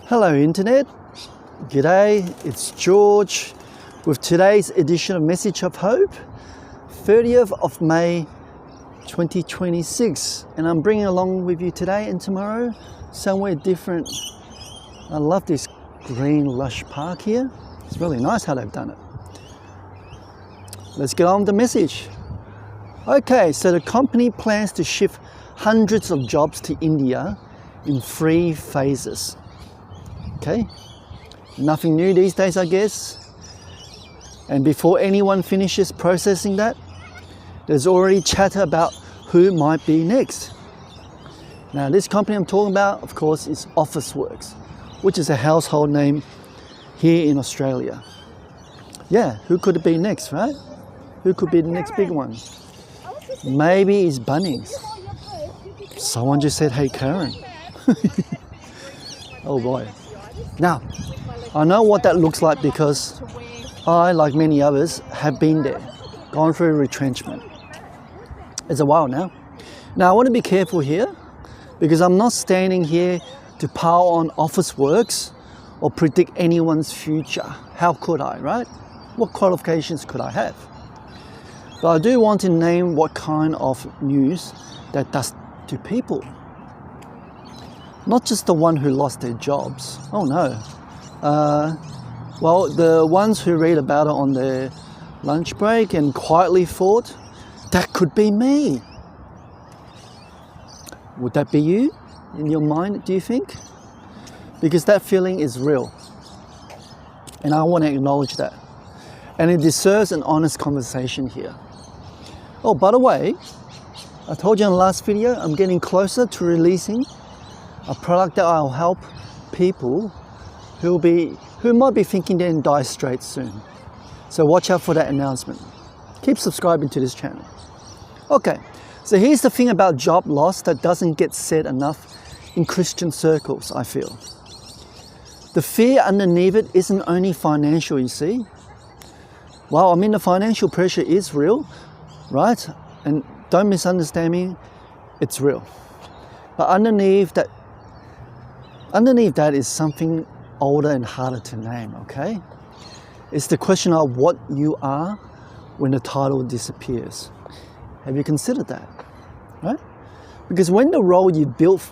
Hello Internet, g'day, it's George with today's edition of Message of Hope, 30th of May 2026, and I'm bringing along with you today and tomorrow somewhere different. I love this green lush park here. It's really nice how they've done it. Let's get on with the message. Okay, so the company plans to shift hundreds of jobs to India in 3 phases. Okay, nothing new these days, I guess. And before anyone finishes processing that, there's already chatter about who might be next. Now, this company I'm talking about, of course, is Officeworks, which is a household name here in Australia. Yeah, who could it be next, right? Who could be the next big one? Maybe it's Bunnings. Someone just said, "Hey, Karen." Oh boy. Now, I know what that looks like because I, like many others, have been there, gone through retrenchment. It's a while now. Now, I want to be careful here because I'm not standing here to pile on Officeworks or predict anyone's future. How could I, right? What qualifications could I have? But I do want to name what kind of news that does to people. Not just the one who lost their jobs. Oh no. Well, the ones who read about it on their lunch break and quietly thought, that could be me. Would that be you in your mind, do you think? Because that feeling is real. And I want to acknowledge that. And it deserves an honest conversation here. Oh, by the way, I told you in the last video, I'm getting closer to releasing a product that will help people who might be thinking they're in dire straits soon. So watch out for that announcement. Keep subscribing to this channel. Okay, so here's the thing about job loss that doesn't get said enough in Christian circles, I feel. The fear underneath it isn't only financial, you see. Well, I mean, the financial pressure is real, right? And don't misunderstand me, it's real. But underneath that is something older and harder to name, okay? It's the question of what you are when the title disappears. Have you considered that, right? Because when the role you built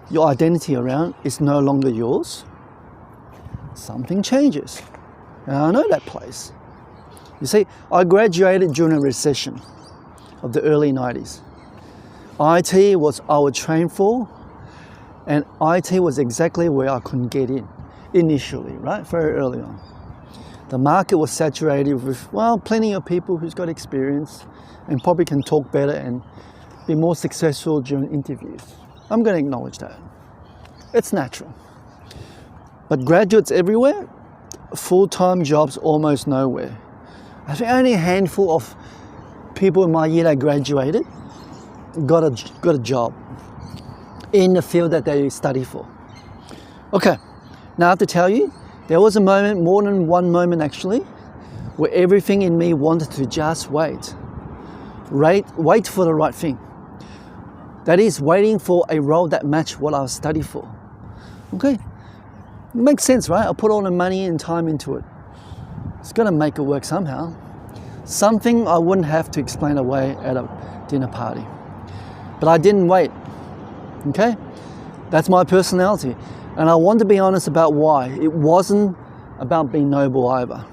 your identity around is no longer yours, something changes. And I know that place. You see, I graduated during a recession of the early 90s. IT was our train for, and IT was exactly where I couldn't get in initially, right? Very early on. The market was saturated with, well, plenty of people who's got experience and probably can talk better and be more successful during interviews. I'm going to acknowledge that. It's natural. But graduates everywhere, full-time jobs almost nowhere. I think only a handful of people in my year that graduated got a job in the field that they study for. Okay, now I have to tell you, there was a moment, more than one moment actually, where everything in me wanted to just wait for the right thing. That is, waiting for a role that matched what I was studying for. Okay, it makes sense, right? I put all the money and time into it. It's got to make it work somehow. Something I wouldn't have to explain away at a dinner party. But I didn't wait. Okay? That's my personality. And I want to be honest about why. It wasn't about being noble either.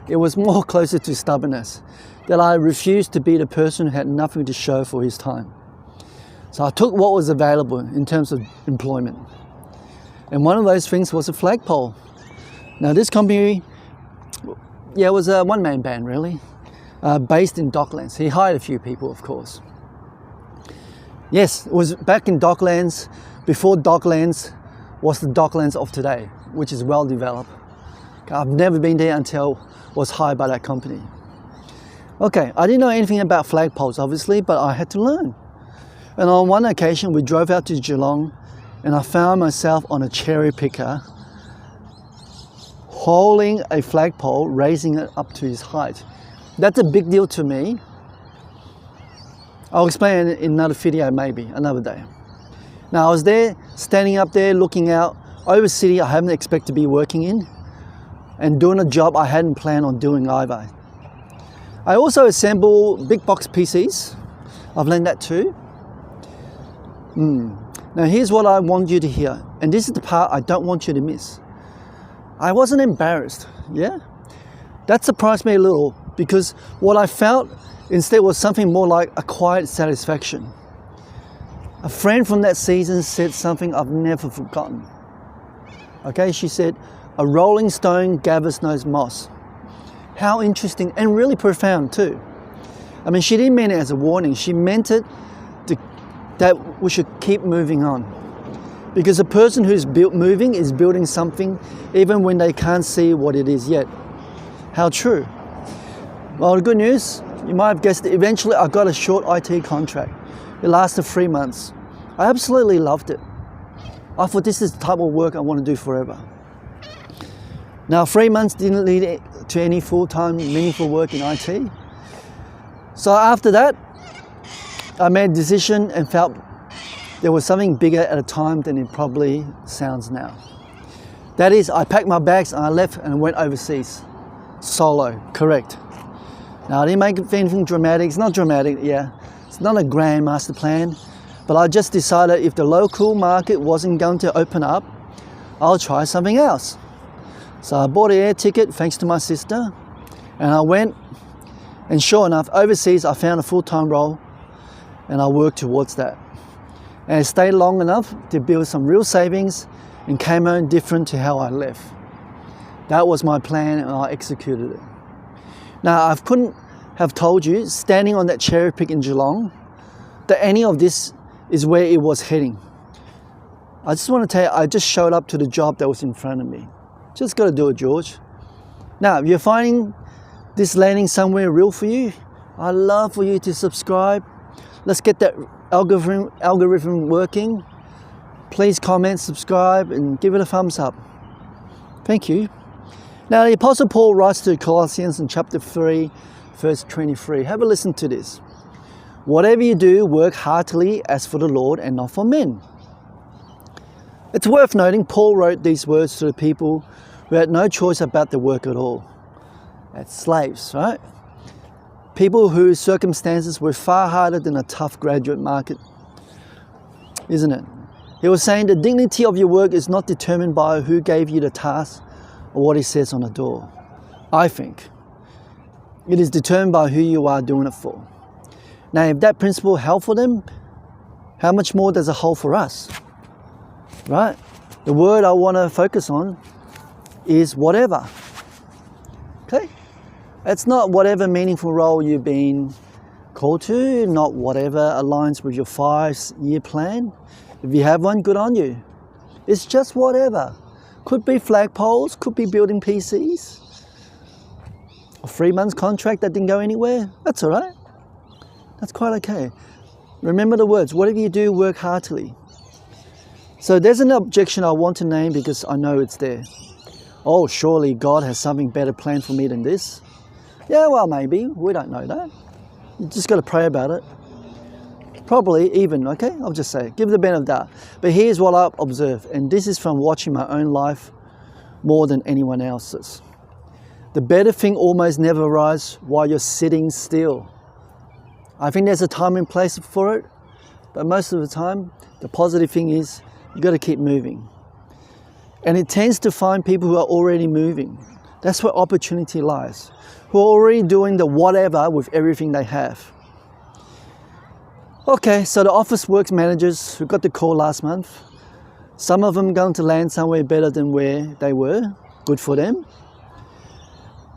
It was more closer to stubbornness. That I refused to be the person who had nothing to show for his time. So I took what was available in terms of employment. And one of those things was a flagpole. Now this company, yeah, it was a one-man band really, based in Docklands. He hired a few people, of course. Yes, it was back in Docklands, before Docklands was the Docklands of today, which is well developed. I've never been there until I was hired by that company. Okay, I didn't know anything about flagpoles, obviously, but I had to learn. And on one occasion, we drove out to Geelong, and I found myself on a cherry picker, holding a flagpole, raising it up to its height. That's a big deal to me. I'll explain in another video, maybe another day. Now I was there, standing up there, looking out over city I haven't expected to be working in, and doing a job I hadn't planned on doing either. I also assemble big box PCs. I've learned that too. Now here's what I want you to hear, and this is the part I don't want you to miss. I wasn't embarrassed, yeah? That surprised me a little, because what I felt instead was something more like a quiet satisfaction. A friend from that season said something I've never forgotten. Okay, she said, "A rolling stone gathers no moss." How interesting, and really profound too. I mean, she didn't mean it as a warning. She meant it that we should keep moving on. Because a person who's moving is building something even when they can't see what it is yet. How true. Well, the good news, you might have guessed it, eventually I got a short IT contract. It lasted 3 months. I absolutely loved it. I thought this is the type of work I want to do forever. Now 3 months didn't lead to any full-time meaningful work in IT. So after that, I made a decision and felt there was something bigger at a time than it probably sounds now. That is, I packed my bags and I left and went overseas. Solo, correct. Now I didn't make anything dramatic. It's not dramatic, yeah. It's not a grand master plan, but I just decided if the local market wasn't going to open up, I'll try something else. So I bought an air ticket thanks to my sister, and I went, and sure enough, overseas I found a full-time role, and I worked towards that. And I stayed long enough to build some real savings and came home different to how I left. That was my plan, and I executed it. Now, I couldn't have told you, standing on that cherry pick in Geelong, that any of this is where it was heading. I just want to tell you, I just showed up to the job that was in front of me. Just got to do it, George. Now, if you're finding this landing somewhere real for you, I'd love for you to subscribe. Let's get that algorithm working. Please comment, subscribe, and give it a thumbs up. Thank you. Now, the Apostle Paul writes to Colossians in chapter 3, verse 23. Have a listen to this. "Whatever you do, work heartily as for the Lord and not for men." It's worth noting Paul wrote these words to the people who had no choice about their work at all. That's slaves, right? People whose circumstances were far harder than a tough graduate market, isn't it? He was saying the dignity of your work is not determined by who gave you the task or what it says on the door. I think it is determined by who you are doing it for. Now, if that principle held for them, how much more does it hold for us? Right? The word I want to focus on is whatever. Okay? It's not whatever meaningful role you've been called to, not whatever aligns with your 5-year plan. If you have one, good on you. It's just whatever. Could be flagpoles, could be building PCs. A 3 months contract that didn't go anywhere. That's all right. That's quite okay. Remember the words, whatever you do, work heartily. So there's an objection I want to name because I know it's there. Oh, surely God has something better planned for me than this. Yeah, well, maybe. We don't know that. You just got to pray about it. Probably even, okay? I'll just say, give the benefit of the doubt. But here's what I've observed, and this is from watching my own life more than anyone else's. The better thing almost never arrives while you're sitting still. I think there's a time and place for it, but most of the time, the positive thing is you got to keep moving. And it tends to find people who are already moving. That's where opportunity lies. Who are already doing the whatever with everything they have. Okay, so the office works managers who got the call last month, some of them going to land somewhere better than where they were. Good for them.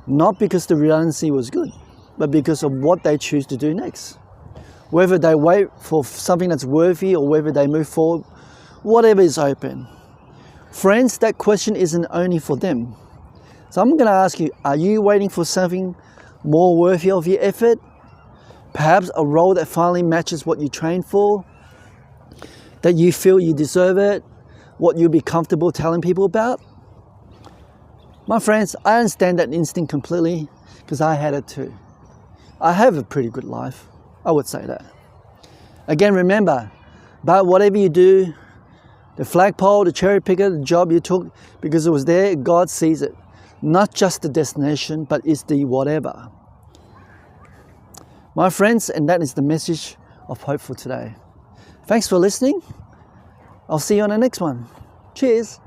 Not because the redundancy was good, but because of what they choose to do next. Whether they wait for something that's worthy or whether they move forward, whatever is open. Friends, that question isn't only for them. So I'm going to ask you, are you waiting for something more worthy of your effort? Perhaps a role that finally matches what you trained for? That you feel you deserve it? What you'll be comfortable telling people about? My friends, I understand that instinct completely because I had it too. I have a pretty good life. I would say that. Again, remember, but whatever you do, The flagpole, the cherry picker, the job you took because it was there, God sees it. Not just the destination, but it's the whatever. My friends, and that is the message of hope for today. Thanks for listening. I'll see you on the next one. Cheers.